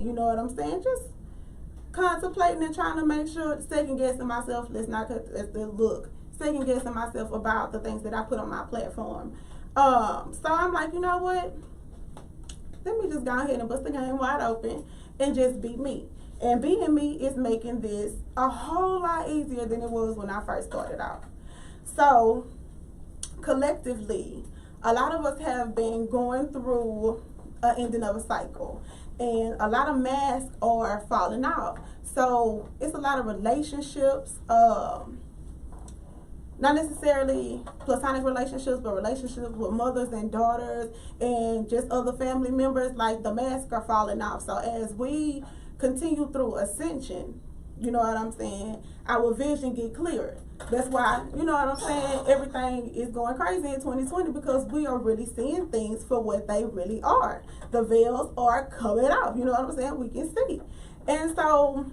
You know what I'm saying? Just contemplating and trying to make sure, second guessing myself. Let's look. Second guessing myself about the things that I put on my platform. So I'm like, you know what? Let me just go ahead and bust the game wide open and just be me. And being me is making this a whole lot easier than it was when I first started out. So collectively, a lot of us have been going through an ending of a cycle, and a lot of masks are falling off. So it's a lot of relationships, not necessarily platonic relationships, but relationships with mothers and daughters and just other family members. Like, the masks are falling off. So as we continue through ascension, you know what I'm saying, our vision get clearer. That's why, you know what I'm saying, everything is going crazy in 2020, because we are really seeing things for what they really are. The veils are coming off, you know what I'm saying, we can see. And so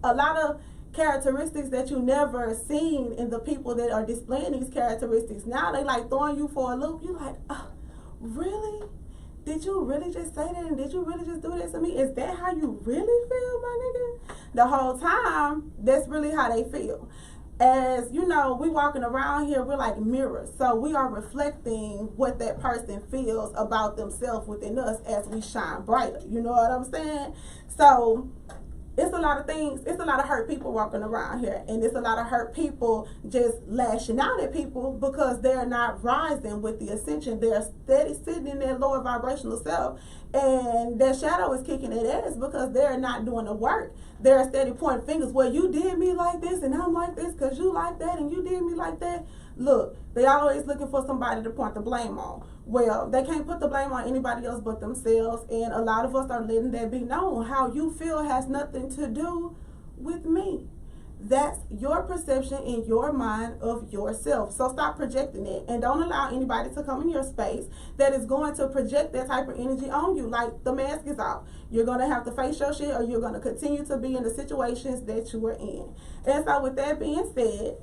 a lot of characteristics that you never seen in the people that are displaying these characteristics, now they like throwing you for a loop. You like, oh, really? Did you really just say that? And did you really just do this to me? Is that how you really feel, my nigga? The whole time, that's really how they feel. As you know, we walking around here, we're like mirrors. So we are reflecting what that person feels about themselves within us as we shine brighter. You know what I'm saying? So it's a lot of things. It's a lot of hurt people walking around here, and it's a lot of hurt people just lashing out at people because they're not rising with the ascension. They're steady sitting in their lower vibrational self, and their shadow is kicking their ass because they're not doing the work. They're steady pointing fingers. Well, you did me like this, and I'm like this because you like that, and you did me like that. Look, they always looking for somebody to point the blame on. Well, they can't put the blame on anybody else but themselves, and a lot of us are letting that be known. How you feel has nothing to do with me. That's your perception in your mind of yourself. So stop projecting it, and don't allow anybody to come in your space that is going to project that type of energy on you. Like, the mask is off. You're going to have to face your shit, or you're going to continue to be in the situations that you are in. And so with that being said,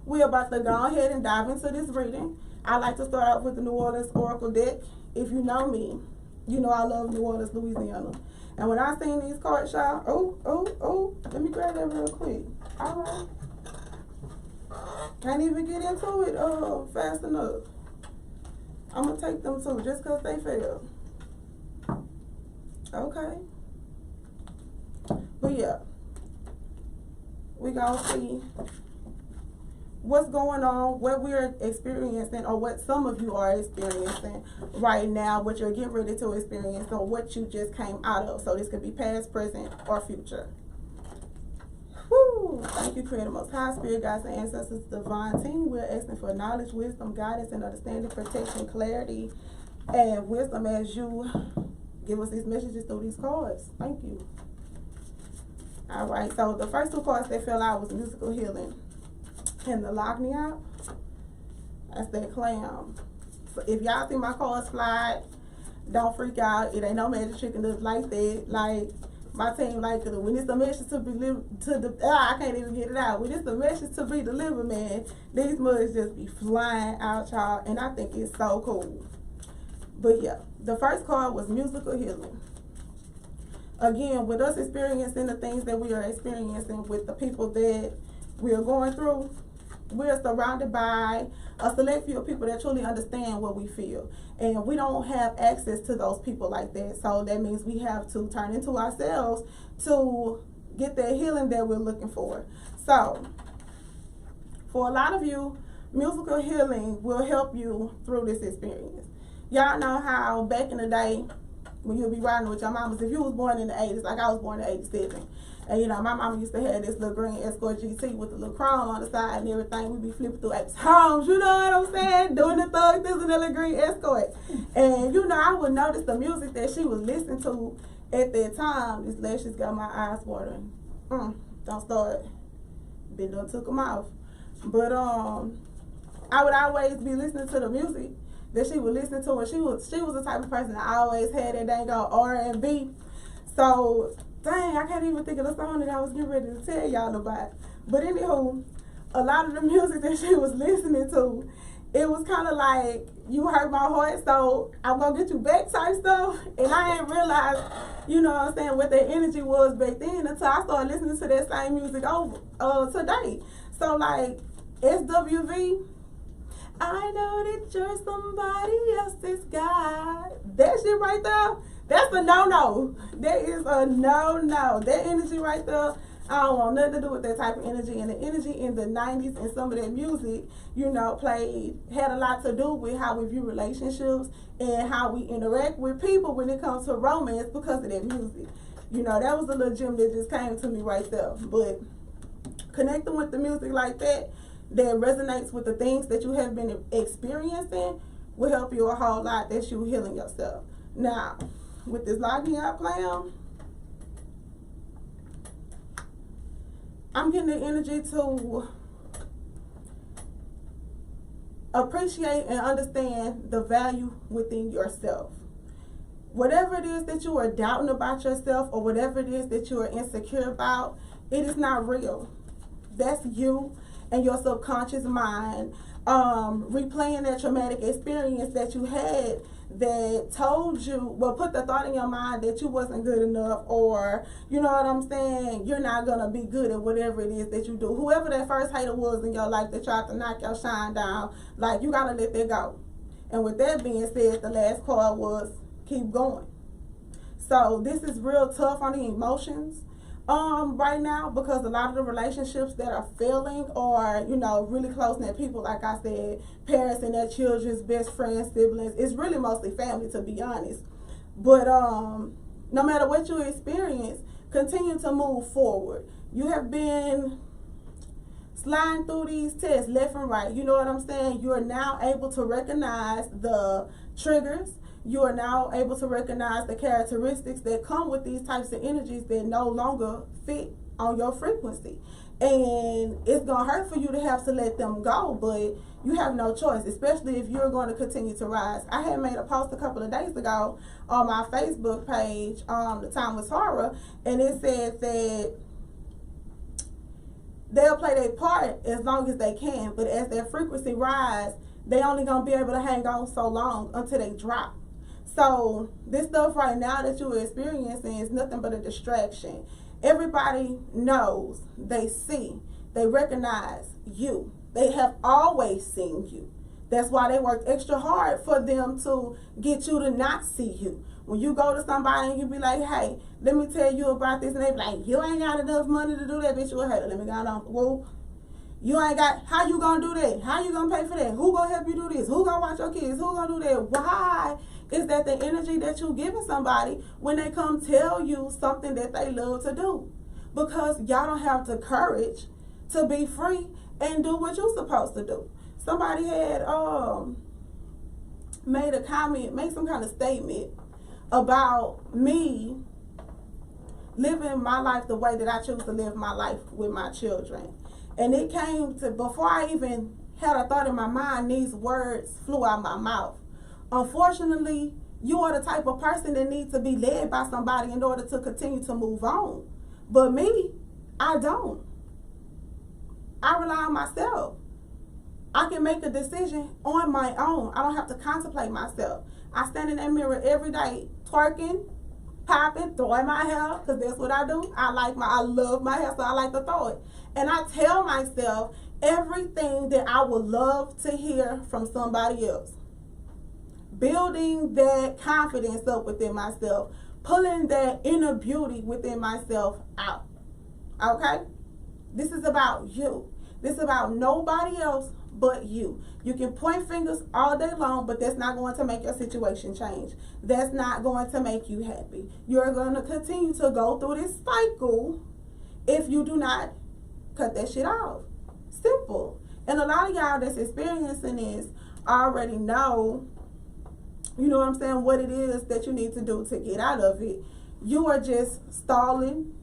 we're about to go ahead and dive into this reading. I like to start out with the New Orleans Oracle deck. If you know me, you know I love New Orleans, Louisiana. And when I seen these cards, y'all, let me grab that real quick. All right. Can't even get into it fast enough. I'm going to take them too, just because they failed. Okay. But yeah, we going to see what's going on, what we're experiencing, or what some of you are experiencing right now, what you're getting ready to experience, or what you just came out of. So this could be past, present, or future. Woo! Thank you, Creator Most High, Spirit, Guides, and Ancestors, Divine Team. We're asking for knowledge, wisdom, guidance, and understanding, protection, clarity, and wisdom as you give us these messages through these cards. Thank you. All right, so the first two cards that fell out was musical healing and the lock me out. That's that clam. So if y'all see my cards fly, don't freak out. It ain't no magic trick and nothing like that. Like, my team, like, when it's a message to be delivered to the, I can't even get it out. When it's a message to be delivered, man, these mugs just be flying out, y'all, and I think it's so cool. But yeah, the first card was musical healing. Again, with us experiencing the things that we are experiencing, with the people that we are going through, we're surrounded by a select few of people that truly understand what we feel. And we don't have access to those people like that. So that means we have to turn into ourselves to get that healing that we're looking for. So for a lot of you, musical healing will help you through this experience. Y'all know how back in the day, when you'll be riding with your mamas, if you was born in the 80s, like I was born in 87, and you know, my mama used to have this little green Escort GT with the little chrome on the side and everything. We be flipping through Apes homes, you know what I'm saying? Doing the thug, this and the little green Escort. And you know, I would notice the music that she was listening to at that time. This lashes got my eyes watering. Don't start. Been done took them off. But I would always be listening to the music that she would listen to, and she was the type of person that always had that dang on R&B. So dang, I can't even think of the song that I was getting ready to tell y'all about. But anywho, a lot of the music that she was listening to, it was kind of like, you hurt my heart, so I'm gonna get you back type stuff. And I ain't realized, you know what I'm saying, what their energy was back then until I started listening to that same music over today. So like SWV, I know that you're somebody else's guy. That shit right there, that's a no-no. That is a no-no. That energy right there, I don't want nothing to do with that type of energy. And the energy in the 90s and some of that music, you know, had a lot to do with how we view relationships and how we interact with people when it comes to romance because of that music. You know, that was a little gem that just came to me right there. But connecting with the music like that resonates with the things that you have been experiencing will help you a whole lot. That's you healing yourself. Now, with this locking out plan, I'm getting the energy to appreciate and understand the value within yourself. Whatever it is that you are doubting about yourself or whatever it is that you are insecure about, it is not real. That's you and your subconscious mind replaying that traumatic experience that you had that told you, well, put the thought in your mind that you wasn't good enough, or, you know what I'm saying, you're not going to be good at whatever it is that you do. Whoever that first hater was in your life that tried to knock your shine down, like, you got to let that go. And with that being said, the last card was keep going. So this is real tough on the emotions right now, because a lot of the relationships that are failing are, you know, really close-knit people, like I said, parents and their children's best friends, siblings. It's really mostly family, to be honest. But no matter what you experience, continue to move forward. You have been sliding through these tests left and right. You know what I'm saying? You are now able to recognize the triggers. You are now able to recognize the characteristics that come with these types of energies that no longer fit on your frequency. And it's going to hurt for you to have to let them go, but you have no choice, especially if you're going to continue to rise. I had made a post a couple of days ago on my Facebook page, the Tyme was Horror, and it said that they'll play their part as long as they can, but as their frequency rise, they only going to be able to hang on so long until they drop. So this stuff right now that you're experiencing is nothing but a distraction. Everybody knows, they see, they recognize you. They have always seen you. That's why they work extra hard for them to get you to not see you. When you go to somebody and you be like, hey, let me tell you about this, and they be like, you ain't got enough money to do that, bitch, you a hater. Let me go on. Whoa. You ain't got, how you gonna do that? How you gonna pay for that? Who gonna help you do this? Who gonna watch your kids? Who gonna do that? Why is that the energy that you giving somebody when they come tell you something that they love to do? Because y'all don't have the courage to be free and do what you're supposed to do. Somebody had made a comment, made some kind of statement about me living my life the way that I choose to live my life with my children. And it came to, before I even had a thought in my mind, these words flew out my mouth. Unfortunately, you are the type of person that needs to be led by somebody in order to continue to move on. But me, I don't. I rely on myself. I can make a decision on my own. I don't have to contemplate myself. I stand in that mirror every day, twerking, popping, throwing my hair, because that's what I do. I love my hair, so I like to throw it. And I tell myself everything that I would love to hear from somebody else. Building that confidence up within myself, pulling that inner beauty within myself out. Okay? This is about you. This is about nobody else but you. You can point fingers all day long, but that's not going to make your situation change. That's not going to make you happy. You're going to continue to go through this cycle if you do not cut that shit off. Simple. And a lot of y'all that's experiencing this already know, you know what I'm saying, what it is that you need to do to get out of it. You are just stalling,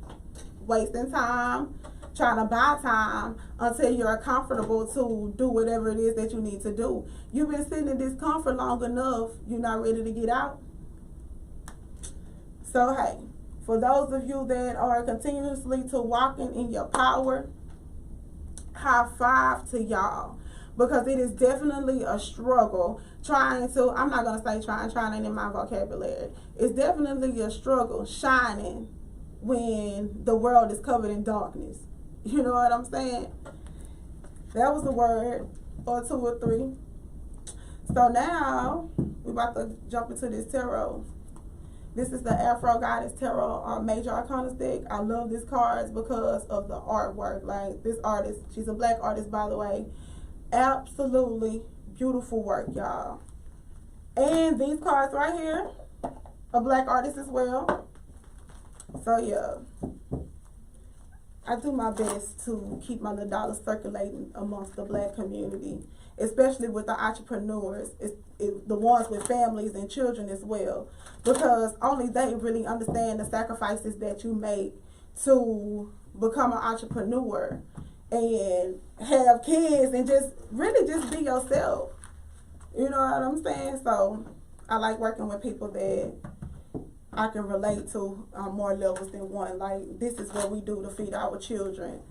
wasting time, trying to buy time until you're comfortable to do whatever it is that you need to do. You've been sitting in discomfort long enough. You're not ready to get out. So hey, for those of you that are continuously to walking in your power, high five to y'all. because it is definitely a struggle trying to, I'm not going to say trying ain't in my vocabulary. It's definitely a struggle shining when the world is covered in darkness. You know what I'm saying? That was a word or two or three. So now we're about to jump into this tarot. This is the Afro Goddess Tarot Major Arcana deck. I love this cards because of the artwork. Like, this artist, she's a black artist, by the way. Absolutely beautiful work, y'all. And these cards right here, a black artist as well. So yeah, I do my best to keep my little dollars circulating amongst the black community, especially with the entrepreneurs, the ones with families and children as well, because only they really understand the sacrifices that you make to become an entrepreneur and have kids and just really just be yourself. You know what I'm saying? So I like working with people that I can relate to on more levels than one. Like, this is what we do to feed our children.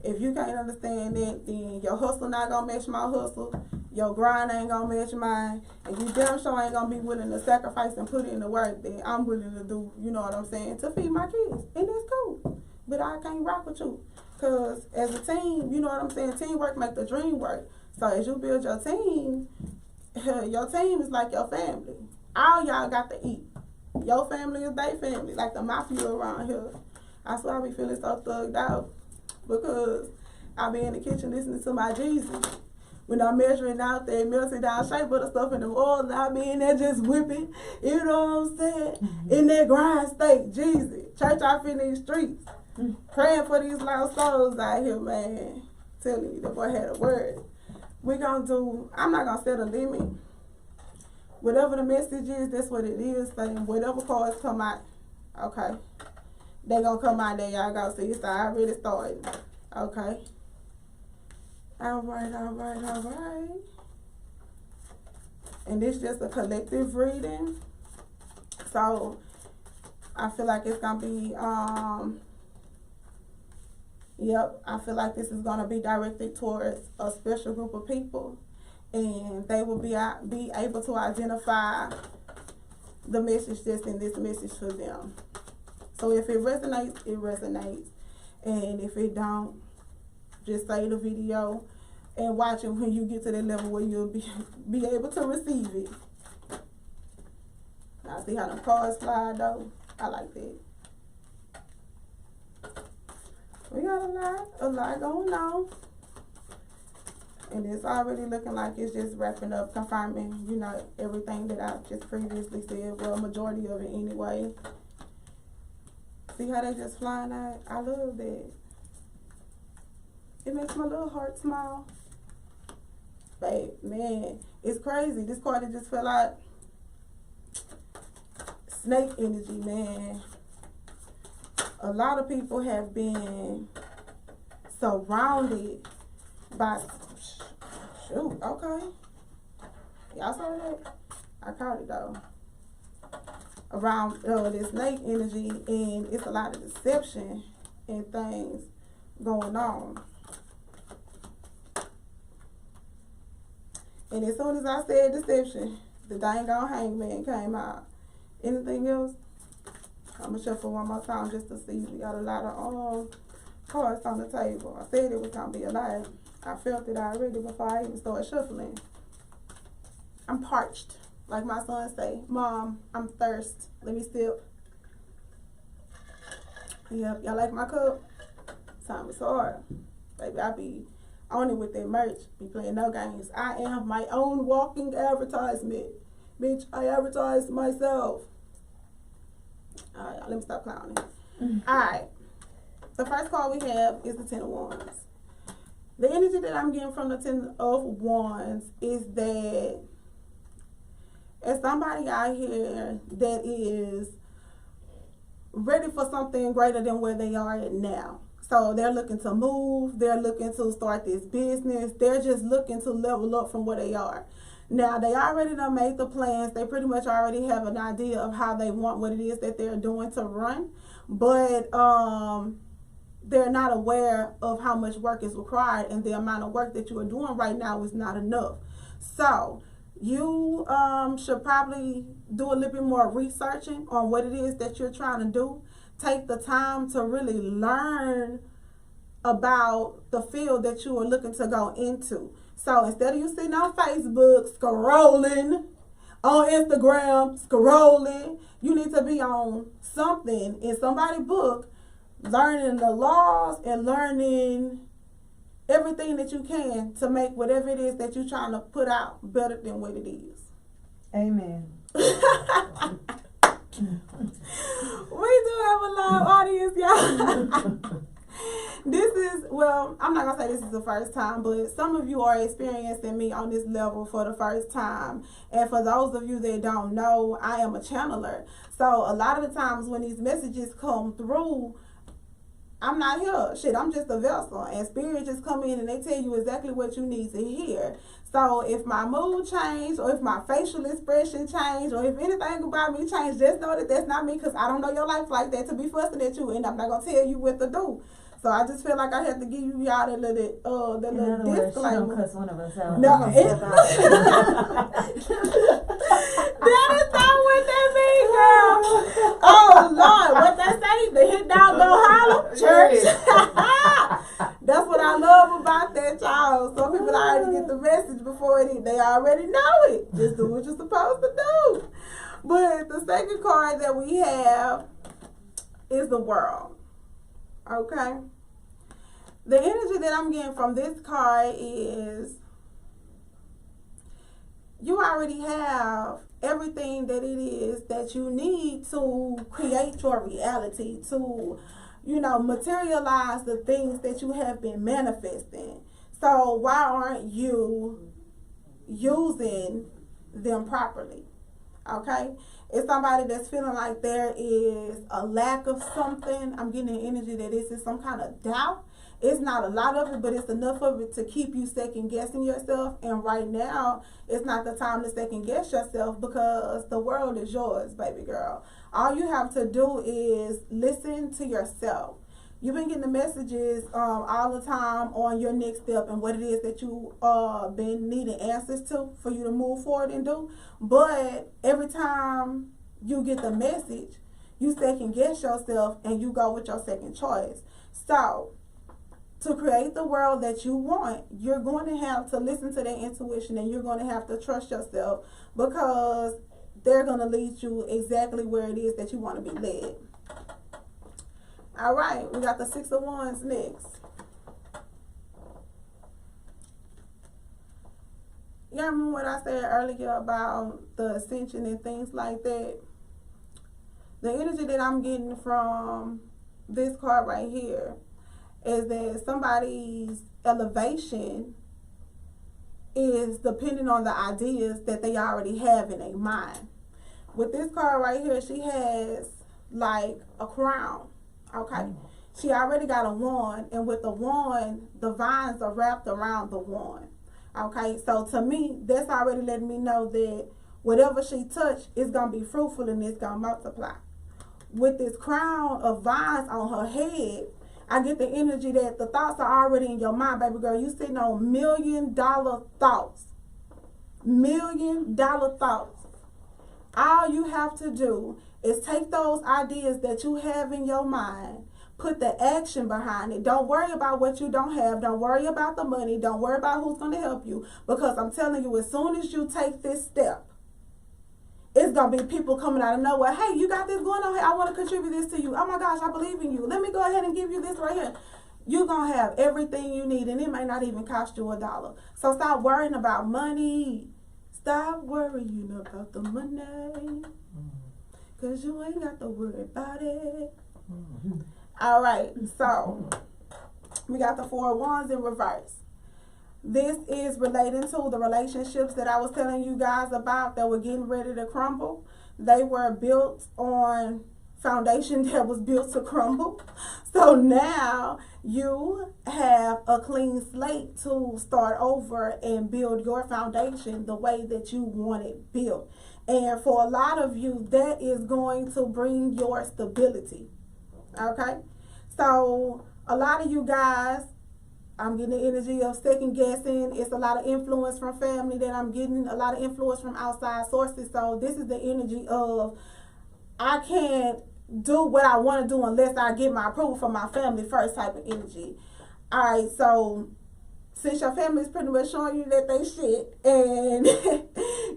If you can't understand it, then your hustle not gonna match my hustle, your grind ain't gonna match mine, and you damn sure ain't gonna be willing to sacrifice and put in the work that I'm willing to do, you know what I'm saying, to feed my kids. And that's cool. But I can't rock with you. Because as a team, you know what I'm saying, teamwork make the dream work. So as you build your team is like your family. All y'all got to eat. Your family is their family, like the mafia around here. That's why I be feeling so thugged out, because I be in the kitchen listening to my Jesus. When I'm measuring out there, melting down shape of the stuff in the oil, and I be in there just whipping, you know what I'm saying? In that grind state, Jesus. Church off in these streets. Praying for these lost souls out here, man. Telling you, the boy had a word. We gonna do, I'm not gonna set a limit. Whatever the message is, that's what it is. Saying whatever cards come out, okay, they gonna come out there. Y'all go see. So I already started. Okay. All right. And this just a collective reading. So I feel like it's gonna be yep, I feel like this is gonna be directed towards a special group of people, and they will be able to identify the message that's in this message for them. So if it resonates, it resonates. And if it don't, just save the video and watch it when you get to that level where you'll be able to receive it. Now see how the cards fly though? I like that. We got a lot going on. And it's already looking like it's just wrapping up, confirming, you know, everything that I just previously said. Well, majority of it anyway. See how they just flying out? I love that. It makes my little heart smile. Babe, man, it's crazy. This card that just fell out. Snake energy, man. A lot of people have been surrounded by, shoot, okay. Y'all saw that? I caught it though. Around this snake energy, and it's a lot of deception and things going on. And as soon as I said deception, the dang on hangman came out. Anything else? I'm gonna shuffle one more time just to see. We got a lot of cards on the table. I said it was gonna be a lot. I felt it already before I even started shuffling. I'm parched. Like my son say, Mom, I'm thirsty. Let me sip. Yep, y'all like my cup? Time is hard. Baby, I be on it with that merch. Be playing no games. I am my own walking advertisement. Bitch, I advertise myself. Alright, let me stop clowning. Alright. The first card we have is the Ten of Wands. The energy that I'm getting from the Ten of Wands is that as somebody out here that is ready for something greater than where they are at now. So they're looking to move, they're looking to start this business, they're just looking to level up from where they are. Now, they already done made the plans. They pretty much already have an idea of how they want what it is that they're doing to run. But they're not aware of how much work is required, and the amount of work that you are doing right now is not enough. So you should probably do a little bit more researching on what it is that you're trying to do. Take the time to really learn about the field that you are looking to go into. So instead of you sitting on Facebook scrolling, on Instagram scrolling, you need to be on something in somebody's book, learning the laws and learning everything that you can to make whatever it is that you're trying to put out better than what it is. Amen. We do have a live audience, y'all. This is, well, I'm not going to say this is the first time, but some of you are experiencing me on this level for the first time. And for those of you that don't know, I am a channeler. So a lot of the times when these messages come through, I'm not here. Shit, I'm just a vessel. And spirits just come in and they tell you exactly what you need to hear. So if my mood changed, or if my facial expression changed, or if anything about me changed, just know that that's not me, because I don't know your life like that to be fussing at you, and I'm not going to tell you what to do. So I just feel like I have to give you y'all that little disclaimer. Don't cuss one of us out. No, that is not what that means, girl. Oh Lord, what they say? The hit dog go holler, church. That's what I love about that, y'all. Some people already get the message before they already know it. Just do what you're supposed to do. But the second card that we have is the World. Okay. The energy that I'm getting from this card is you already have everything that it is that you need to create your reality, to, materialize the things that you have been manifesting. So why aren't you using them properly? Okay? It's somebody that's feeling like there is a lack of something. I'm getting an energy that this is some kind of doubt. It's not a lot of it, but it's enough of it to keep you second guessing yourself. And right now, it's not the time to second guess yourself, because the world is yours, baby girl. All you have to do is listen to yourself. You've been getting the messages all the time on your next step and what it is that you been needing answers to for you to move forward and do. But every time you get the message, you second guess yourself and you go with your second choice. So to create the world that you want, you're going to have to listen to that intuition, and you're going to have to trust yourself, because they're going to lead you exactly where it is that you want to be led. All right, we got the Six of Wands next. Y'all remember what I said earlier about the ascension and things like that? The energy that I'm getting from this card right here is that somebody's elevation is depending on the ideas that they already have in their mind. With this card right here, she has like a crown. Okay, she already got a wand, and with the wand, the vines are wrapped around the wand. Okay, so to me, that's already letting me know that whatever she touched is going to be fruitful and it's going to multiply. With this crown of vines on her head, I get the energy that the thoughts are already in your mind, baby girl. You sitting on $1 million thoughts. $1 million thoughts. All you have to do is take those ideas that you have in your mind, put the action behind it. Don't worry about what you don't have. Don't worry about the money. Don't worry about who's going to help you. Because I'm telling you, as soon as you take this step, it's going to be people coming out of nowhere. Hey, you got this going on here. I want to contribute this to you. Oh my gosh, I believe in you. Let me go ahead and give you this right here. You're going to have everything you need, and it may not even cost you $1. So stop worrying about money. Stop worrying about the money. Because you ain't got to worry about it. All right, so we got the Four of Wands in reverse. This is relating to the relationships that I was telling you guys about that were getting ready to crumble. They were built on foundation that was built to crumble. So now you have a clean slate to start over and build your foundation the way that you want it built. And for a lot of you, that is going to bring your stability. Okay? So A lot of you guys, I'm getting the energy of second guessing. It's a lot of influence from family that I'm getting, a lot of influence from outside sources. So this is the energy of, I can't do what I want to do unless I get my approval from my family first type of energy. All right, so since your family is pretty much showing you that they shit and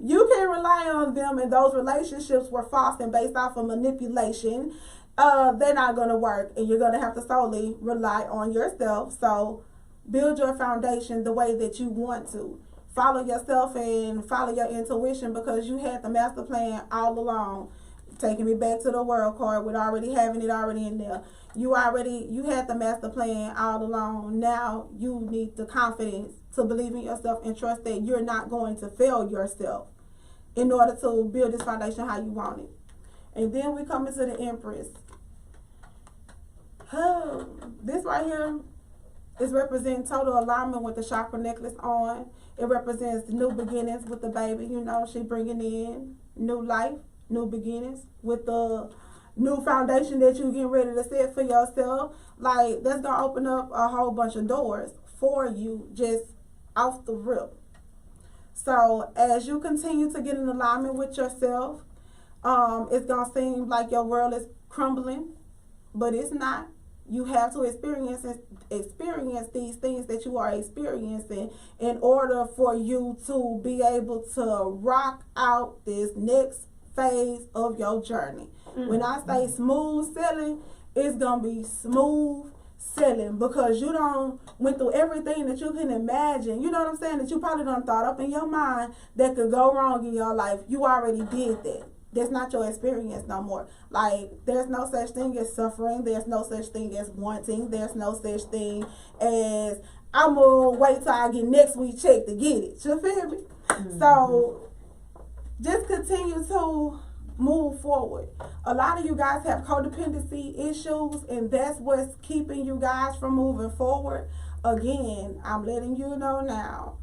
you can rely on them and those relationships were false and based off of manipulation, they're not going to work and you're going to have to solely rely on yourself. So build your foundation the way that you want to. Follow yourself and follow your intuition because you had the master plan all along. Taking me back to the world card with already having it already in there. You had the master plan all along. Now you need the confidence to believe in yourself and trust that you're not going to fail yourself in order to build this foundation how you want it. And then we come into the Empress. This right here is representing total alignment with the chakra necklace on. It represents new beginnings with the baby. You know, she bringing in new life, new beginnings with the new foundation that you're getting ready to set for yourself. Like, that's going to open up a whole bunch of doors for you just off the rip. So as you continue to get in alignment with yourself, it's going to seem like your world is crumbling, but it's not. You have to experience these things that you are experiencing in order for you to be able to rock out this next phase of your journey. When I say smooth sailing, it's gonna be smooth sailing because you don't went through everything that you can imagine. You know what I'm saying? That you probably done thought up in your mind that could go wrong in your life. You already did that. That's not your experience no more. Like, there's no such thing as suffering. There's no such thing as wanting. There's no such thing as I'm gonna wait till I get next week check to get it. You feel me? So just continue to move forward. A lot of you guys have codependency issues, and that's what's keeping you guys from moving forward. Again, I'm letting you know now,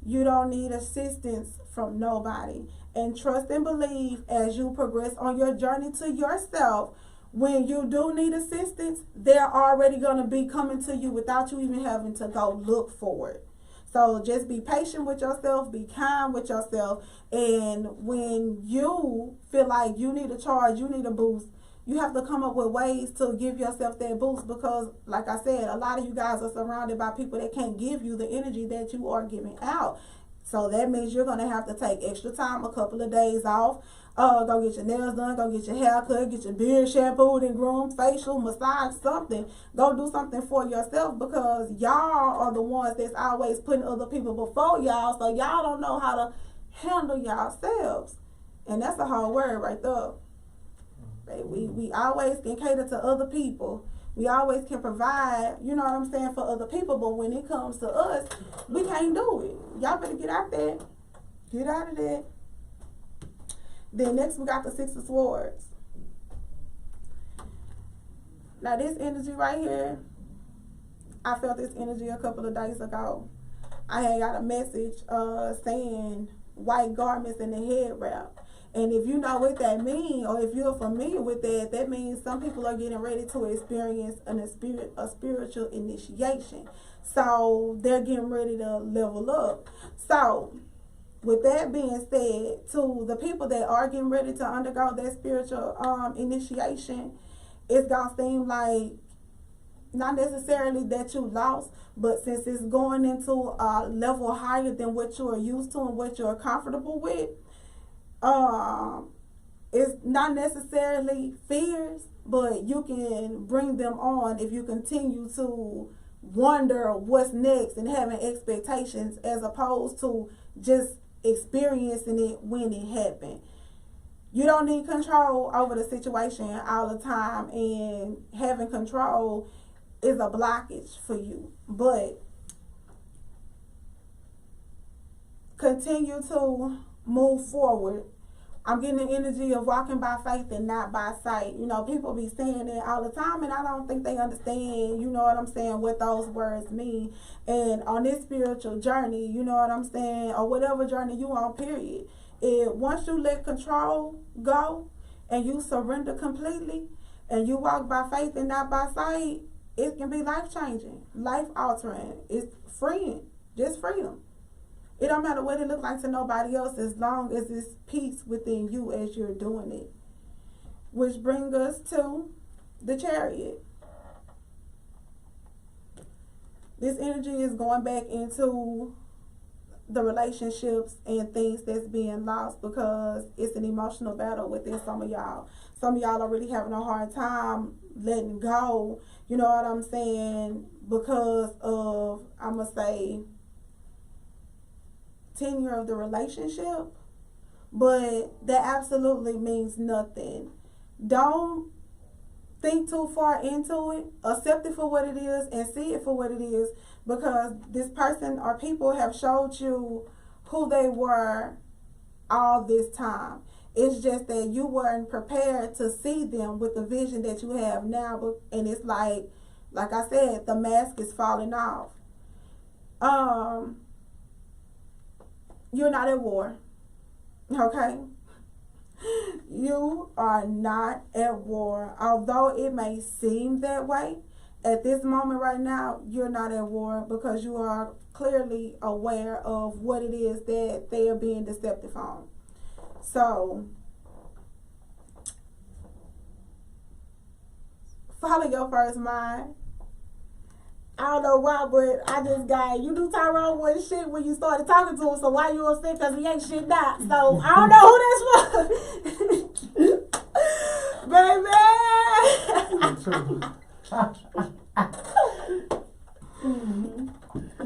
you don't need assistance from nobody. And trust and believe as you progress on your journey to yourself, when you do need assistance, they're already going to be coming to you without you even having to go look for it. So just be patient with yourself, be kind with yourself, and when you feel like you need a charge, you need a boost, you have to come up with ways to give yourself that boost because, like I said, a lot of you guys are surrounded by people that can't give you the energy that you are giving out. So that means you're going to have to take extra time, a couple of days off, go get your nails done, go get your hair cut, get your beard shampooed and groomed, facial, massage, something. Go do something for yourself because y'all are the ones that's always putting other people before y'all, so y'all don't know how to handle yourselves. And that's a whole word right there. We always can cater to other people. We always can provide, you know what I'm saying, for other people, but when it comes to us, we can't do it. Y'all better get out there. Get out of there. Then next we got the Six of Swords. Now this energy right here, I felt this energy a couple of days ago. I had got a message saying white garments and the head wrap. And if you know what that means, or if you're familiar with that, that means some people are getting ready to experience a spiritual initiation. So they're getting ready to level up. So with that being said, to the people that are getting ready to undergo that spiritual initiation, it's going to seem like not necessarily that you lost, but since it's going into a level higher than what you are used to and what you're comfortable with, it's not necessarily fears, but you can bring them on if you continue to wonder what's next and having expectations as opposed to just experiencing it when it happened. You don't need control over the situation all the time, and having control is a blockage for you. But continue to move forward. I'm getting the energy of walking by faith and not by sight. You know, people be saying it all the time, and I don't think they understand, you know what I'm saying, what those words mean. And on this spiritual journey, you know what I'm saying, or whatever journey you on, period, once you let control go and you surrender completely and you walk by faith and not by sight, it can be life changing, life altering. It's freeing, just freedom. It don't matter what it looks like to nobody else as long as it's peace within you as you're doing it. Which brings us to the Chariot. This energy is going back into the relationships and things that's being lost because it's an emotional battle within some of y'all. Some of y'all are really having a hard time letting go, you know what I'm saying, because of, I'm going to say, tenure of the relationship. But that absolutely means nothing. Don't think too far into it. Accept it for what it is and see it for what it is, because this person or people have showed you who they were all this time. It's just that you weren't prepared to see them with the vision that you have now. And it's like I said, the mask is falling off. You're not at war. Okay? You are not at war. Although it may seem that way, at this moment right now, you're not at war because you are clearly aware of what it is that they are being deceptive on. So, follow your first mind. I don't know why, but I just got, you knew Tyrone wasn't shit when you started talking to him, so why you upset because he ain't shit now? So, I don't know who that's for. Baby.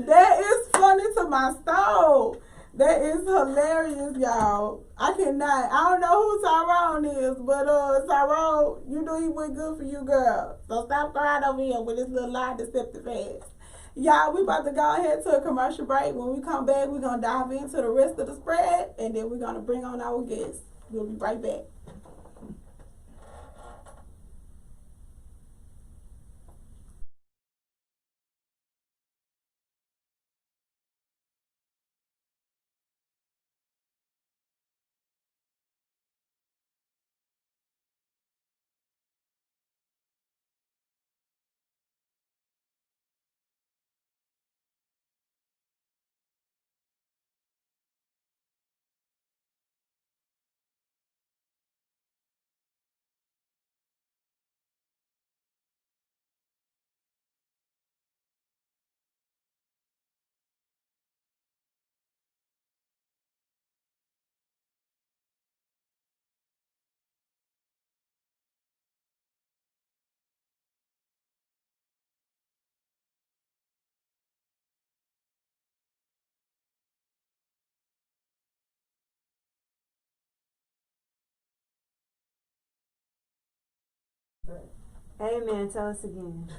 That is funny to my soul. That is hilarious, y'all. I don't know who Tyrone is, but Tyrone, you knew he went good for you, girl. So stop crying over here with this little lie deceptive ass. Y'all, we about to go ahead to a commercial break. When we come back, we're going to dive into the rest of the spread, and then we're going to bring on our guests. We'll be right back. Amen. Tell us again.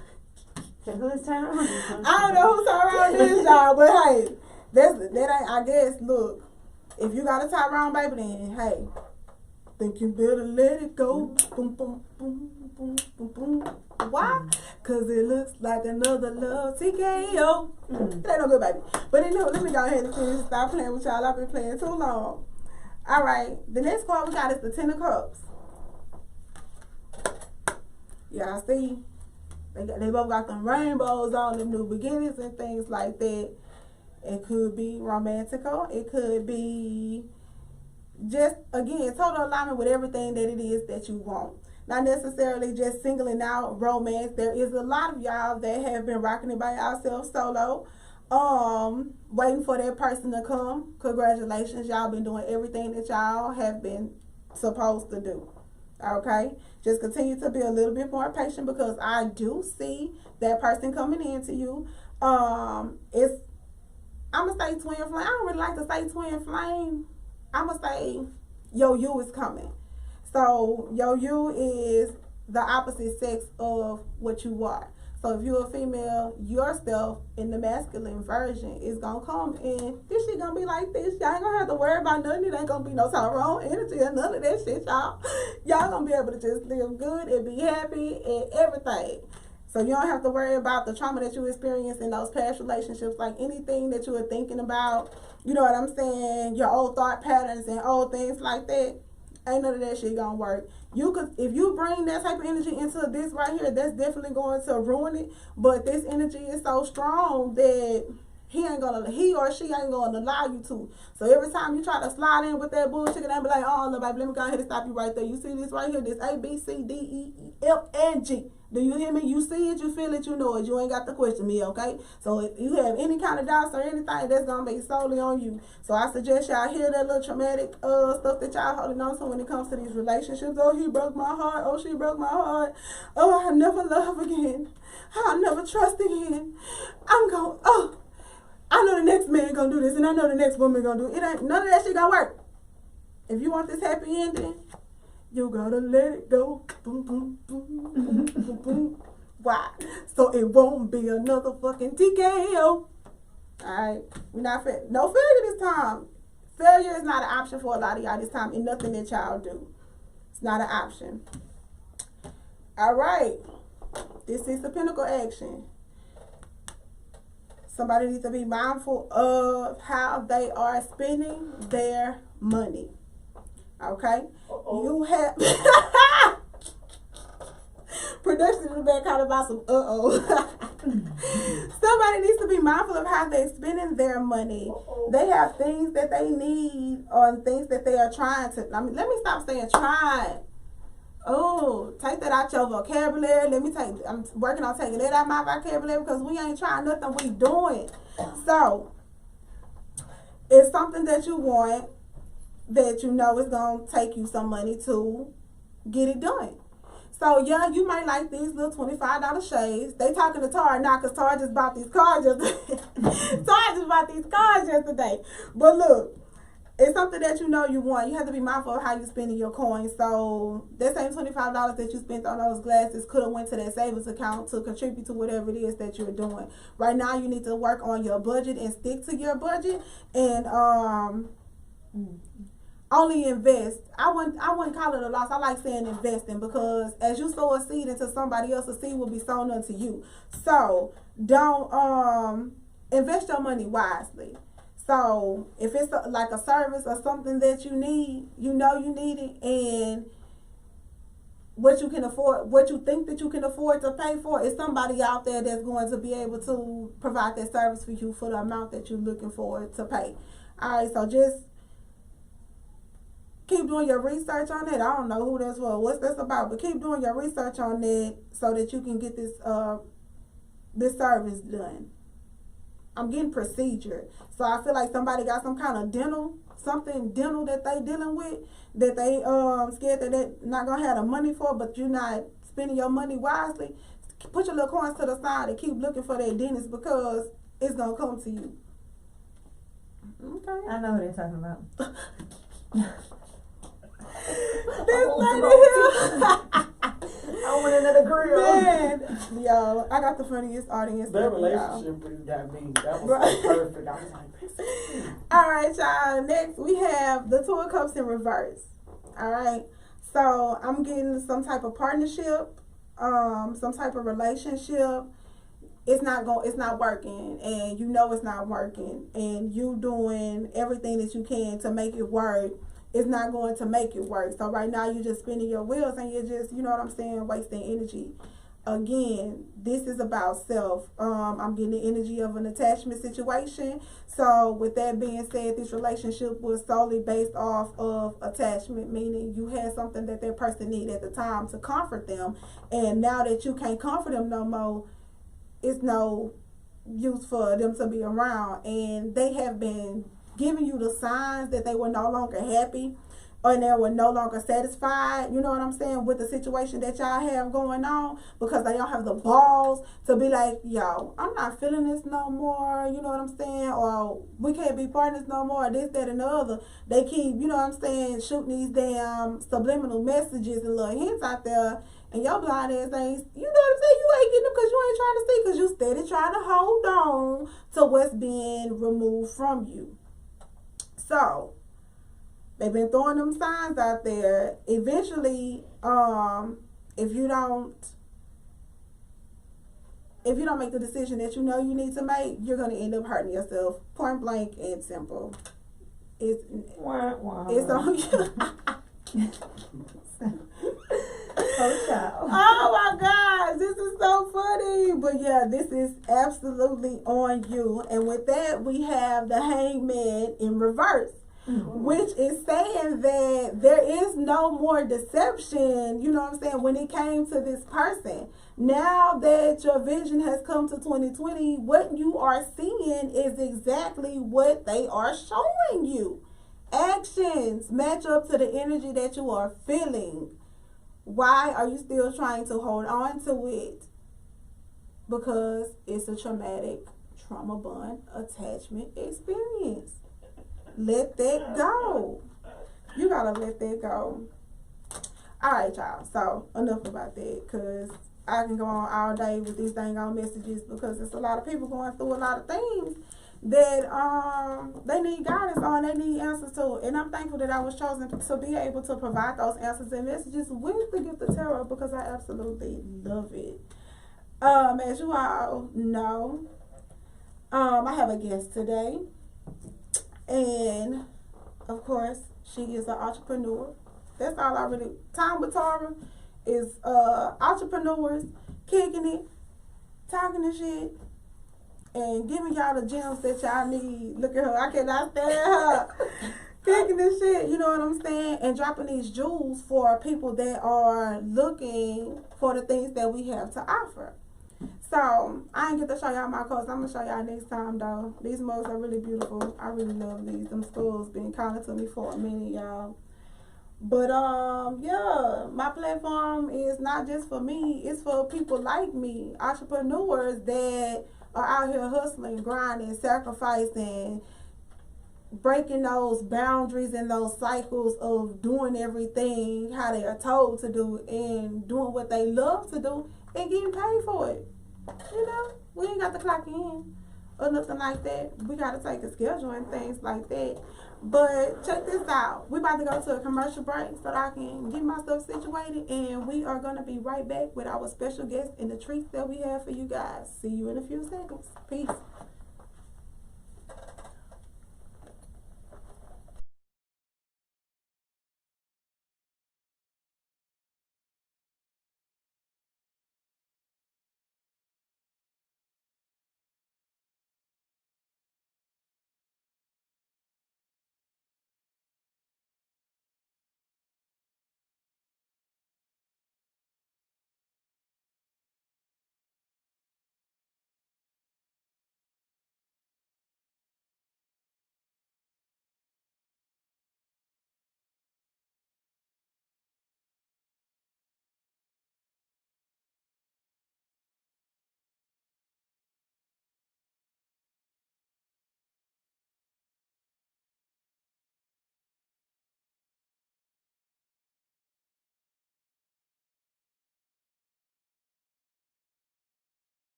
Who's Tyrone? I don't know who Tyrone is, y'all, but hey, that ain't, I guess, look, if you got a Tyrone baby, then hey, think you better let it go. Boom, boom, boom, boom, boom, boom. Why? Because it looks like another love TKO. It ain't no good, baby. But anyway, let me go ahead and finish. Stop playing with y'all. I've been playing too long. All right, the next card we got is the Ten of Cups. Y'all see? They both got them rainbows on, them new beginnings and things like that. It could be romantical. It could be just, again, total alignment with everything that it is that you want. Not necessarily just singling out romance. There is a lot of y'all that have been rocking it by yourself solo, waiting for that person to come. Congratulations. Y'all been doing everything that y'all have been supposed to do. Okay, just continue to be a little bit more patient because I do see that person coming into you. I'm gonna say twin flame. I don't really like to say twin flame. I'm gonna say you is coming. So you is the opposite sex of what you are. So if you're a female, yourself in the masculine version is gonna come and this shit gonna be like this. Y'all ain't gonna have to worry about nothing. It ain't gonna be no Tyrone energy or none of that shit, y'all. Y'all gonna be able to just live good and be happy and everything. So you don't have to worry about the trauma that you experienced in those past relationships, like anything that you were thinking about, you know what I'm saying, your old thought patterns and old things like that. Ain't none of that shit gonna work. You could, if you bring that type of energy into this right here, that's definitely going to ruin it. But this energy is so strong that he or she ain't gonna allow you to. So every time you try to slide in with that bullshit, and be like, oh, look, baby, let me go ahead and stop you right there. You see this right here, this A, B, C, D, E, F, and G. Do you hear me? You see it, you feel it, you know it. You ain't got to question me, okay? So if you have any kind of doubts or anything, that's gonna be solely on you. So I suggest y'all hear that little traumatic stuff that y'all holding on to when it comes to these relationships. Oh, he broke my heart. Oh, she broke my heart. Oh, I'll never love again. I'll never trust again. I know the next man gonna do this, and I know the next woman gonna do it. Ain't none of that shit gonna work. If you want this happy ending, you gotta let it go. Boom, boom, boom, boom, boom, boom. Why? So it won't be another fucking TKO. Alright? We're not no failure this time. Failure is not an option for a lot of y'all this time in nothing that y'all do. It's not an option. Alright. This is the pinnacle action. Somebody needs to be mindful of how they are spending their money. Okay? You have production in the back kind of about some Somebody needs to be mindful of how they're spending their money. They have things that they need or things that they are trying to. I mean, let me stop saying trying. Oh, take that out your vocabulary. I'm working on taking that out of my vocabulary because we ain't trying nothing, we doing. So, it's something that you want that you know is going to take you some money to get it done. So, yeah, you might like these little $25 shades. They talking to Tar now because Tar just bought these cars yesterday. But look, it's something that you know you want. You have to be mindful of how you're spending your coins. So that same $25 that you spent on those glasses could have went to that savings account to contribute to whatever it is that you're doing. Right now, you need to work on your budget and stick to your budget and only invest. I wouldn't call it a loss. I like saying investing because as you sow a seed into somebody else, a seed will be sown unto you. So don't invest your money wisely. So if it's like a service or something that you need, you know you need it, and what you can afford, what you think that you can afford to pay for, is somebody out there that's going to be able to provide that service for you for the amount that you're looking for to pay. All right, so just keep doing your research on it. I don't know who that's for, what's this about, but keep doing your research on that so that you can get this this service done. I'm getting procedure. So I feel like somebody got some kind of something dental that they dealing with, that they scared that they're not gonna have the money for, but you're not spending your money wisely. Put your little coins to the side and keep looking for that dentist because it's gonna come to you. Okay. I know who they're talking about. This lady here. I want another grill. Man, yo, I got the funniest audience. That relationship really got me. That was so perfect. I was like, all right, y'all. Next, we have the Two of Cups in reverse. All right. So I'm getting some type of partnership, some type of relationship. It's not working, and you know it's not working, and you doing everything that you can to make it work. It's not going to make it work. So right now you're just spinning your wheels and you're just, you know what I'm saying, wasting energy. Again, this is about self. I'm getting the energy of an attachment situation. So with that being said, this relationship was solely based off of attachment, meaning you had something that person needed at the time to comfort them. And now that you can't comfort them no more, it's no use for them to be around. And they have been giving you the signs that they were no longer happy or they were no longer satisfied, you know what I'm saying, with the situation that y'all have going on, because they don't have the balls to be like, yo, I'm not feeling this no more, you know what I'm saying, or we can't be partners no more, this, that, and the other. They keep, you know what I'm saying, shooting these damn subliminal messages and little hints out there, and your blind ass ain't, you know what I'm saying, you ain't getting them because you ain't trying to see, because you steady trying to hold on to what's being removed from you. So they've been throwing them signs out there. Eventually, if you don't make the decision that you know you need to make, you're gonna end up hurting yourself. Point blank and simple. It's on you. Oh, child. Oh my gosh, this is so funny. But yeah, this is absolutely on you. And with that, we have the hangman in reverse, which is saying that there is no more deception, you know what I'm saying, when it came to this person. Now that your vision has come to 2020, what you are seeing is exactly what they are showing you. Actions match up to the energy that you are feeling. Why are you still trying to hold on to it? Because it's a traumatic trauma bond attachment experience. Let that go. You gotta let that go. Alright, y'all. So enough about that, because I can go on all day with these dang on messages, because there's a lot of people going through a lot of things that they need guidance on, they need answers to. And I'm thankful that I was chosen to be able to provide those answers and messages with the gift of tarot, because I absolutely love it. As you all know, I have a guest today, and of course she is an entrepreneur. That's all I really. Time with Tara is entrepreneurs kicking it, talking the shit, and giving y'all the gems that y'all need. Look at her. I cannot stand her. Kicking this shit, you know what I'm saying? And dropping these jewels for people that are looking for the things that we have to offer. So, I ain't get to show y'all my cards. I'm going to show y'all next time, though. These mugs are really beautiful. I really love these. Them skulls been calling to me for a minute, y'all. But, yeah, my platform is not just for me. It's for people like me, entrepreneurs that are out here hustling, grinding, sacrificing, breaking those boundaries and those cycles of doing everything how they are told to do and doing what they love to do and getting paid for it. You know, we ain't got to clock in or nothing like that. We got to take a schedule and things like that. But check this out. We about to go to a commercial break so that I can get myself situated, and we are going to be right back with our special guest and the treats that we have for you guys. See you in a few seconds. Peace.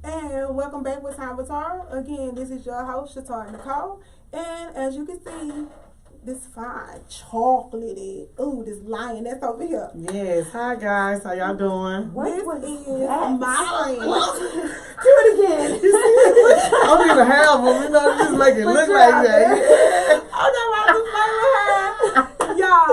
And welcome back with Time with Tara. Again, this is your host, Shatara Nicole. And as you can see, this fine chocolatey, ooh, this lion that's over here. Yes. Hi guys. How y'all doing? This is mine. Do it again. I don't even have them. You know, just make it look like that. Oh, no, I just y'all.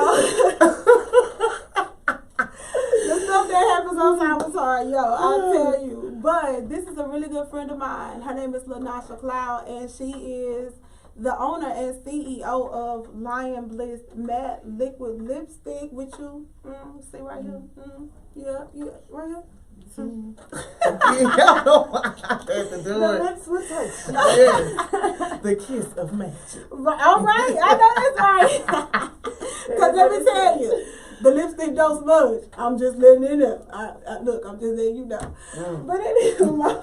The stuff that happens on Time with Tara, yo, I'll tell you. But this is a really good friend of mine. Her name is Lanasha Cloud, and she is the owner and CEO of Lion Bliss Matte Liquid Lipstick, which you see right here. Yeah, right here. I have to do it. Lips with touch. Yes. The kiss of magic. Right, all right, I know that's right. Because let me tell you, the lipstick don't smudge. I'm just letting it know. Look, I'm just letting you know. But anyway,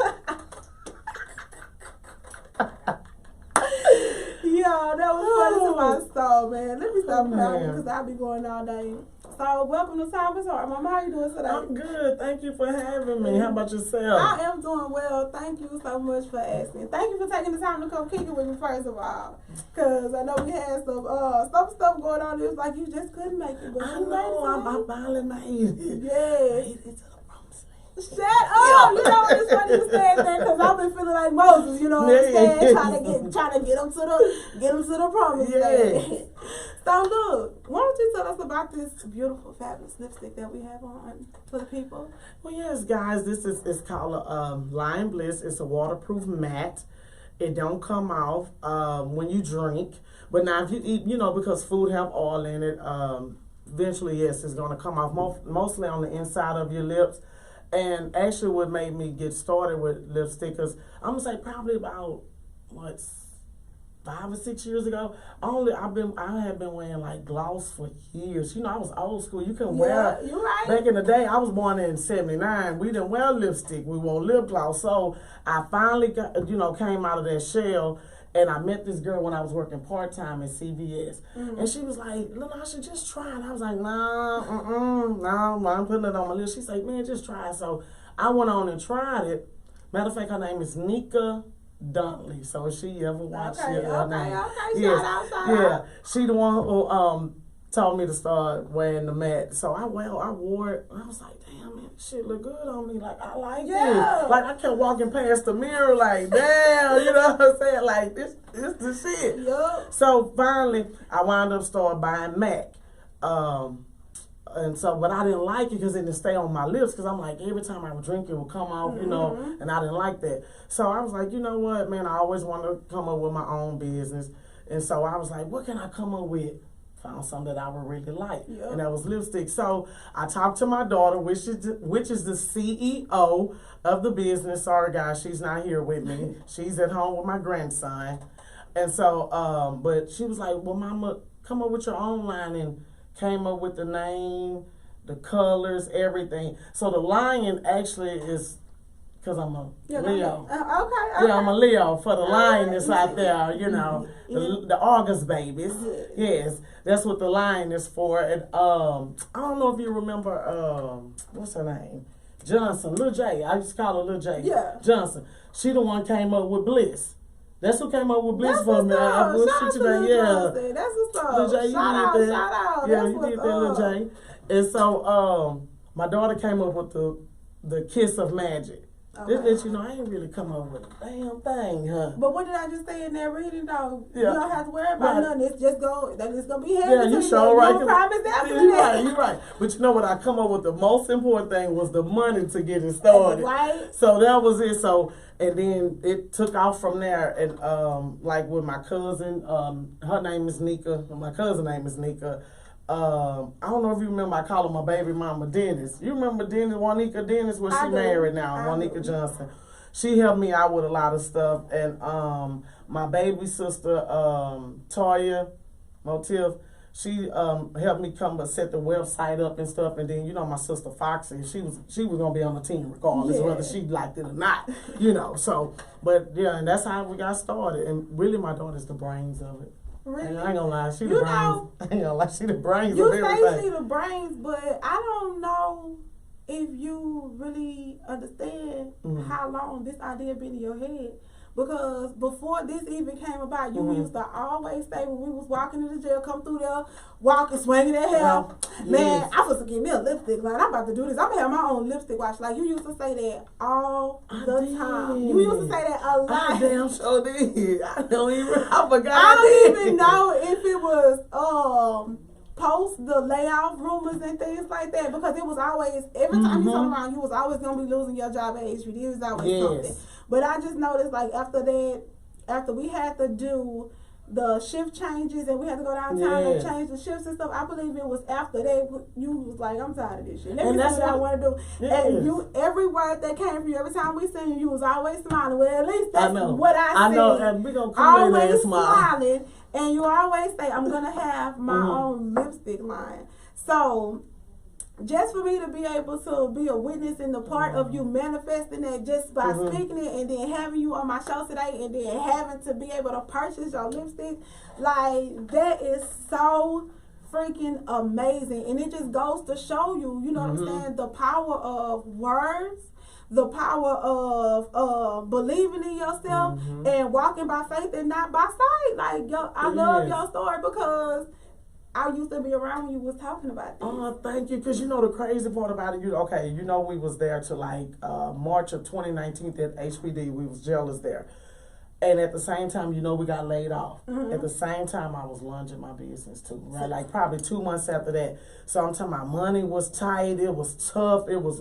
yeah, Oh, that was funny to my soul, man. Let me stop playing man. because I'll be going all day. So, welcome to Tyme's Heart. Mama, how you doing today? I'm good. Thank you for having me. How about yourself? I am doing well. Thank you so much for asking. Thank you for taking the time to come kick it with me, first of all. Because I know we had some stuff going on. It was like you just couldn't make it. But I know. I finally made it. Yes. Made it to the promised land. Shut up! You know it's funny you said that because I've been feeling like Moses. You know what I'm saying? Trying to get them to the promised land. So look, why don't you tell us about this beautiful, fabulous lipstick that we have on for the people? Well, yes, guys, this is it's called a Lion Bliss. It's a waterproof matte. It don't come off when you drink. But now if you eat, because food have oil in it, eventually, yes, it's going to come off mostly on the inside of your lips. And actually what made me get started with lipstick, because I'm going to say probably about, 5 or 6 years ago, I have been wearing like gloss for years. I was old school. You couldn't wear. You're right. Back in the day, I was born in '79. We didn't wear lipstick. We wore lip gloss. So I finally got, came out of that shell, and I met this girl when I was working part-time at CVS. Mm-hmm. And she was like, "Look, I should just try it." I was like, no, I'm putting it on my lips. She's like, "Man, just try it." So I went on and tried it. Matter of fact, her name is Nika Duntley. So if she ever watched it, Okay. Yes. Shout out. She the one who told me to start wearing the matte. So I wore it. And I was like, damn, man, this shit look good on me. Like, I like it. Like, I kept walking past the mirror like, damn, you know what I'm saying? Like, this the shit. Yep. So finally, I wound up starting buying MAC. But I didn't like it because it didn't stay on my lips, because I'm like, every time I would drink, it would come off, and I didn't like that. So I was like, you know what, man, I always wanted to come up with my own business. And so I was like, what can I come up with? Found something that I would really like, and that was lipstick. So I talked to my daughter, which is the CEO of the business. Sorry, guys, she's not here with me. She's at home with my grandson. And so, but she was like, well, Mama, come up with your own line, and came up with the name, the colors, everything. So the lion actually is, because I'm a Leo. Okay. Yeah, I'm a Leo for the lioness out there, the August babies. Yes, that's what the lion is for. And I don't know if you remember, what's her name? Johnson, Lil J. I used to call her Lil J. Yeah. Johnson. She the one came up with Bliss. That's who came up with Bliss That's for me. Shout out to Lil Yeah. That's what's up. Lil J, you Shout out. Yeah, That's you did that, Lil J. And so my daughter came up with the Kiss of Magic. Okay. This, I ain't really come up with a damn thing, huh? But what did I just say in that reading, though? Yeah. You don't have to worry about nothing. It's just gonna be heavy. Yeah, you sure right. No promise after that. You're right. But you know what? I come up with the most important thing was the money to get it started. Right. So that was it. So, and then it took off from there. And like with my cousin, her name is Nika. My cousin's name is Nika. I don't know if you remember, I call her my baby mama, Dennis. You remember Dennis, Juanita Dennis, where she married now, Juanita Johnson. She helped me out with a lot of stuff. And my baby sister, Toya Motif, she helped me set the website up and stuff. And then, my sister Foxy, she was going to be on the team regardless whether she liked it or not, So, but yeah, and that's how we got started. And really, my daughter's the brains of it. Really? I ain't gonna lie, she the brains. I ain't gonna lie, she the brains of everything. You say she the brains, but I don't know if you really understand how long this idea been in your head. Because before this even came about, you used to always say when we was walking in the jail, come through there, walking, swinging that hair. Man, I'm supposed to get me a lipstick line. I'm about to do this. I'm going to have my own lipstick watch. Like, you used to say that all the time. You used to say that a lot. I damn sure did. I forgot I don't even know if it was post the layoff rumors and things like that, because it was always, every time you come around, you was always going to be losing your job at HPD. It was always something. But I just noticed, like, after we had to do the shift changes and we had to go downtown and change the shifts and stuff, I believe it was after that you was like, I'm tired of this shit. And that's what I want to do. Yes. And you, every word that came from you, every time we seen you was always smiling. Well, at least that's what I see. I know, and we gonna always smiling, and you always say, I'm gonna have my own lipstick line. So just for me to be able to be a witness in the part of you manifesting that just by speaking it, and then having you on my show today, and then having to be able to purchase your lipstick, like that is so freaking amazing. And it just goes to show you, you know what I'm saying, the power of words, the power of believing in yourself and walking by faith and not by sight. Like, yo, I love your story because I used to be around when you was talking about this. Oh, thank you. Because you know the crazy part about it, you know we was there to like March of 2019 at HPD. We was jealous there. And at the same time, you know, we got laid off. At the same time, I was launching my business too, right? Like probably 2 months after that. So I'm talking about money was tight. It was tough. It was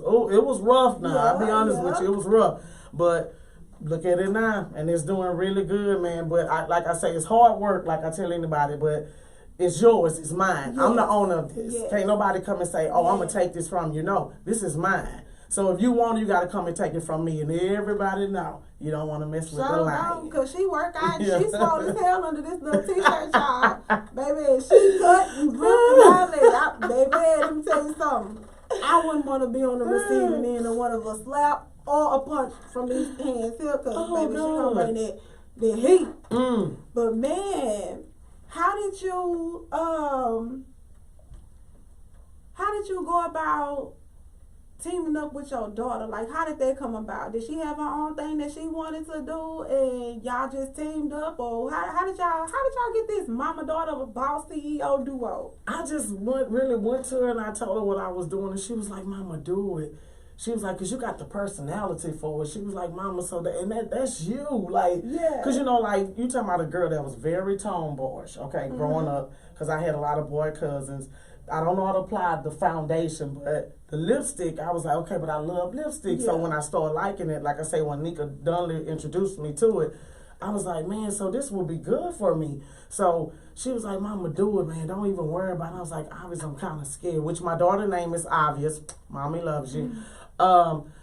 rough now. I'll be honest with you. It was rough. But look at it now. And it's doing really good, man. But like I say, it's hard work, like I tell anybody. But it's yours. It's mine. Yes. I'm the owner of this. Yes. Can't nobody come and say, oh, I'm going to take this from you. No, this is mine. So if you want it, you got to come and take it from me. And everybody know you don't want to mess with the line. Because she work out. She swole as hell under this little t-shirt, y'all. Baby, she cut and ripped and baby, let me tell you something. I wouldn't want to be on the receiving end of one of a slap or a punch from these hands here. Because, baby, she going to bring that heat. But, man, how did you go about teaming up with your daughter? Like, how did that come about? Did she have her own thing that she wanted to do and y'all just teamed up? Or how did y'all get this mama-daughter boss CEO duo? I just really went to her and I told her what I was doing, and she was like, Mama, do it. She was like, because you got the personality for it. She was like, Mama, so that's you. Like, because, you know, like, you talking about a girl that was very tomboyish, okay, growing up, because I had a lot of boy cousins. I don't know how to apply the foundation, but the lipstick, I was like, okay, but I love lipstick. So when I started liking it, like I say, when Nika Dunley introduced me to it, I was like, man, so this will be good for me. So she was like, Mama, do it, man. Don't even worry about it. I was like, obviously, I'm kind of scared, which my daughter's name is Obvious. Mommy loves you.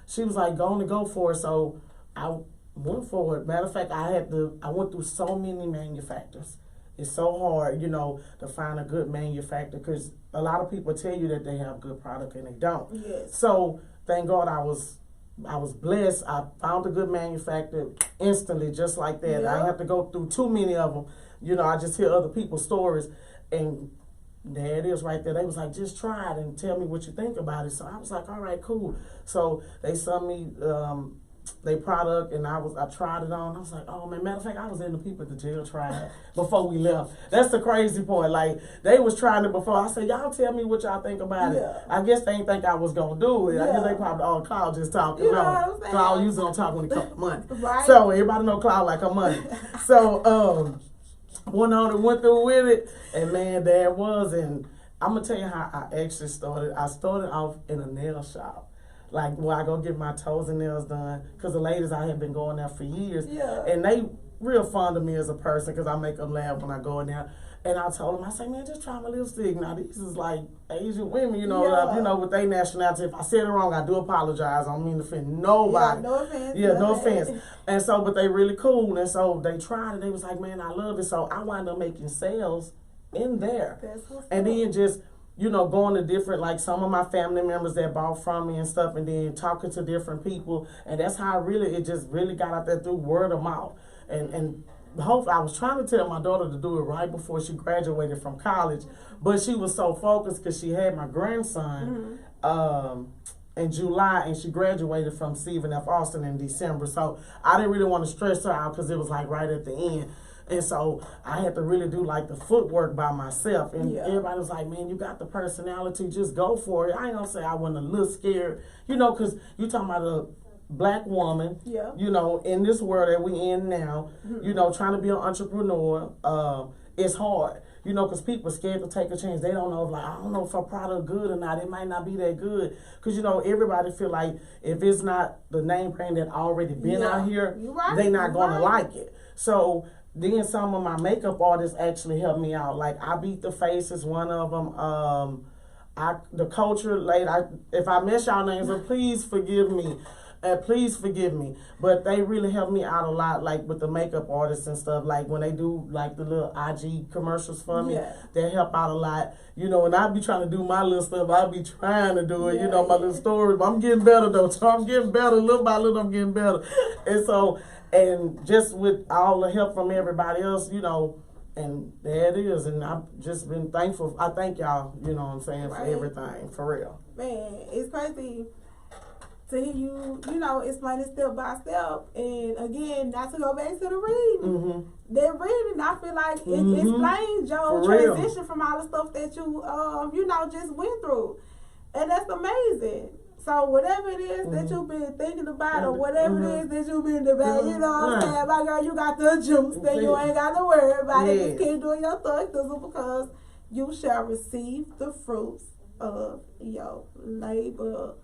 She was like, go for it. So I went for it. Matter of fact, I went through so many manufacturers. It's so hard, you know, to find a good manufacturer because a lot of people tell you that they have good product and they don't. Yes. So thank God I was blessed. I found a good manufacturer instantly, just like that. I didn't have to go through too many of them. You know, I just hear other people's stories, and there it is right there. They was like, just try it and tell me what you think about it. So I was like, all right, cool. So they sent me they product, and I tried it on. I was like, oh man, matter of fact, I was in the people at the jail trying it before we left. That's the crazy part. Like, they was trying it before. I said, y'all tell me what y'all think about it. I guess they didn't think I was gonna do it. I guess they probably Cloud just talking. You know what I'm saying? Cloud usually don't talk when it comes to money. Right. So everybody know Cloud like her money. So went on and went through with it, and man, there it was. And I'm gonna tell you how I actually started. I started off in a nail shop. Like, where I go get my toes and nails done. Because the ladies, I had been going there for years. And they real fond of me as a person because I make them laugh when I go in there. And I told them, I say, man, just try my lipstick. Now, these is like Asian women, you know, with their nationality. If I said it wrong, I do apologize. I don't mean to offend nobody. No offense. No offense. And so, but they really cool. And so they tried it. They was like, man, I love it. So I wound up making sales in there. And then just, you know, going to different, like some of my family members that bought from me and stuff, and then talking to different people. And that's how it just really got out there through word of mouth. And hopefully, I was trying to tell my daughter to do it right before she graduated from college, but she was so focused because she had my grandson in July, and she graduated from Stephen F. Austin in December. So I didn't really want to stress her out because it was like right at the end. And so I had to really do like the footwork by myself. And everybody was like, man, you got the personality, just go for it. I ain't gonna say I wasn't a little scared, you know, because you talking about a black woman, you know, in this world that we in now, you know, trying to be an entrepreneur, it's hard. You know, because people are scared to take a chance. They don't know, I don't know if our product good or not. It might not be that good. Because, you know, everybody feel like if it's not the name brand that already been out here, they not going to like it. So then some of my makeup artists actually helped me out. Like, I Beat the Face is one of them. The Culture lady, if I mess y'all names up, please forgive me. please forgive me. But they really help me out a lot, like with the makeup artists and stuff. Like when they do like the little IG commercials for me, Yeah. they help out a lot. You know, and I be trying to do my little stuff. I be trying to do it, Yeah, you know, my little stories. But I'm getting better though. So I'm getting better. Little by little, I'm getting better. And so, and just with all the help from everybody else, you know, and there it is. And I've just been thankful. I thank y'all, you know what I'm saying, for everything, for real. Man, it's crazy to hear you, you know, explain it step by step. And again, not to go back to the reading. Mm-hmm. That reading, I feel like it Mm-hmm. explains your For real. transition from all the stuff that you know, just went through. And that's amazing. So whatever it is that you've been thinking about, or whatever it is that you've been debating, you know what I'm saying? My girl, you got the juice, then you ain't got to worry about it. Just keep doing your thug because you shall receive the fruits of your labor.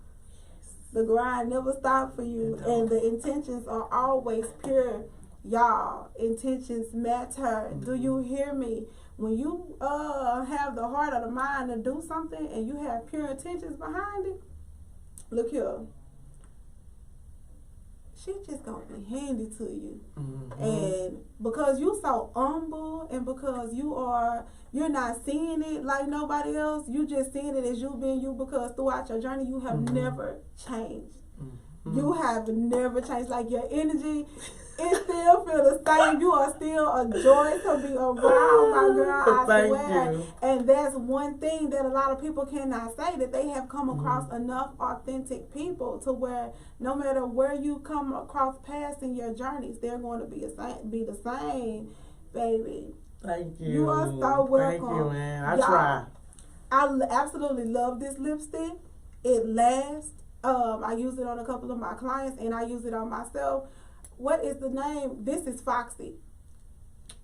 The grind never stops for you, and the intentions are always pure. Y'all, intentions matter. Do you hear me? When you have the heart or the mind to do something and you have pure intentions behind it, look here, she just gonna be handy to you. Mm-hmm. And because you so humble, and because you're not seeing it like nobody else, you just seeing it as you being you, because throughout your journey you have never changed. You have never changed. Like your energy, it still feel the same. You are still a joy to be around, my girl. I swear. You. And that's one thing that a lot of people cannot say, that they have come across enough authentic people to where no matter where you come across past in your journeys, they're going to be the same, baby. Thank you. You are so welcome. Thank you, man. I try. I absolutely love this lipstick. It lasts. I use it on a couple of my clients, and I use it on myself. What is the name? This is Foxy.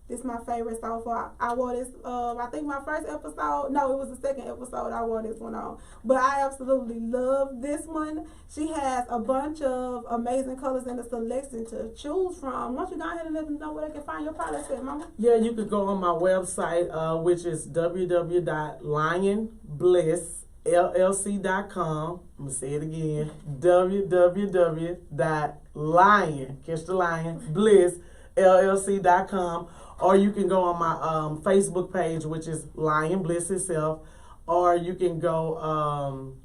This is my favorite so far. I wore this, I think my first episode. No, it was the second episode I wore this one on. But I absolutely love this one. She has a bunch of amazing colors in the selection to choose from. Why don't you go ahead and let them know where they can find your products at, Mama? Yeah, you could go on my website, which is www.lionblissllc.com. I'm going to say it again. www.lionblissllc.com. Or you can go on my Facebook page, which is Lion Bliss itself. Or you can go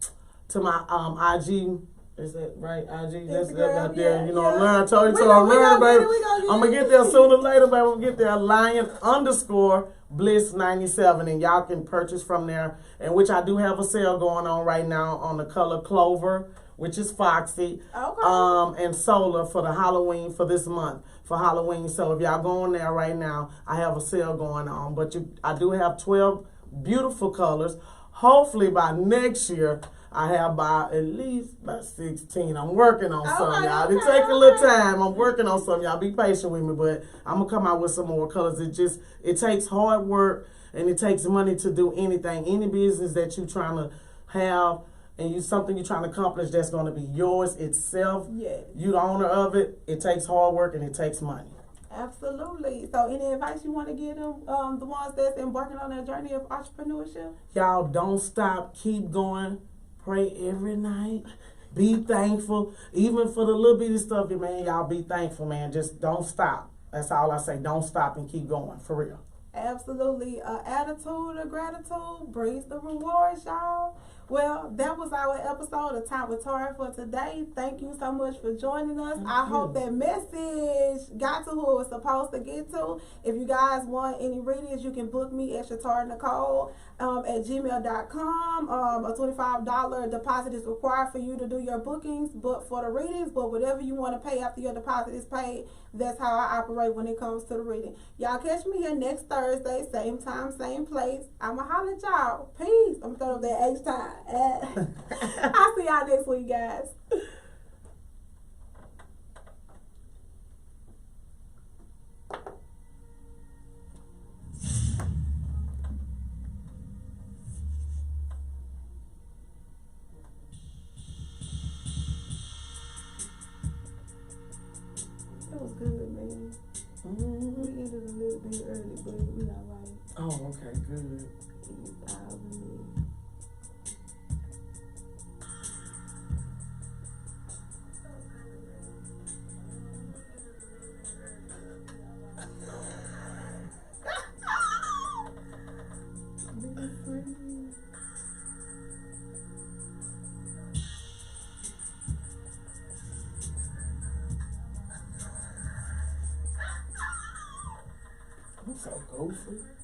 to my IG. Is that right? IG? That's out there. You know, I'm learning. I told you, I'm learning, baby. I'm going to get there sooner or later, baby. I'm going to get there. Lion_Bliss97. And y'all can purchase from there. And which I do have a sale going on right now on the color Clover, which is Foxy. Okay. And Solar for the Halloween for this month. For Halloween. So if y'all go on there right now, I have a sale going on. But I do have 12 beautiful colors. Hopefully by next year, I have by at least about 16. I'm working on some, y'all. It take a little time. I'm working on some, y'all. Be patient with me, but I'm going to come out with some more colors. It takes hard work, and it takes money to do anything. Any business that you're trying to have, and something you're trying to accomplish that's going to be yours itself. Yes. You the owner of it. It takes hard work and it takes money. Absolutely. So any advice you want to give them, the ones that's embarking on their journey of entrepreneurship? Y'all don't stop. Keep going. Pray every night. Be thankful. Even for the little bitty stuff, man, y'all be thankful, man. Just don't stop. That's all I say. Don't stop and keep going. For real. Absolutely. Attitude of gratitude brings the rewards, y'all. Well, that was our episode of Time with Tori for today. Thank you so much for joining us. I hope that message got to who it was supposed to get to. If you guys want any readings, you can book me at ShatarNicole at gmail.com. A $25 deposit is required for you to do your bookings, but for the readings, but whatever you want to pay after your deposit is paid, that's how I operate when it comes to the reading. Y'all catch me here next Thursday, same time, same place. I'ma holler at y'all. Peace. I'm throwing up that H time. I'll see y'all next week, guys. That was good, man. We ended a little bit early, but we all right. Oh, okay, good. so goofy.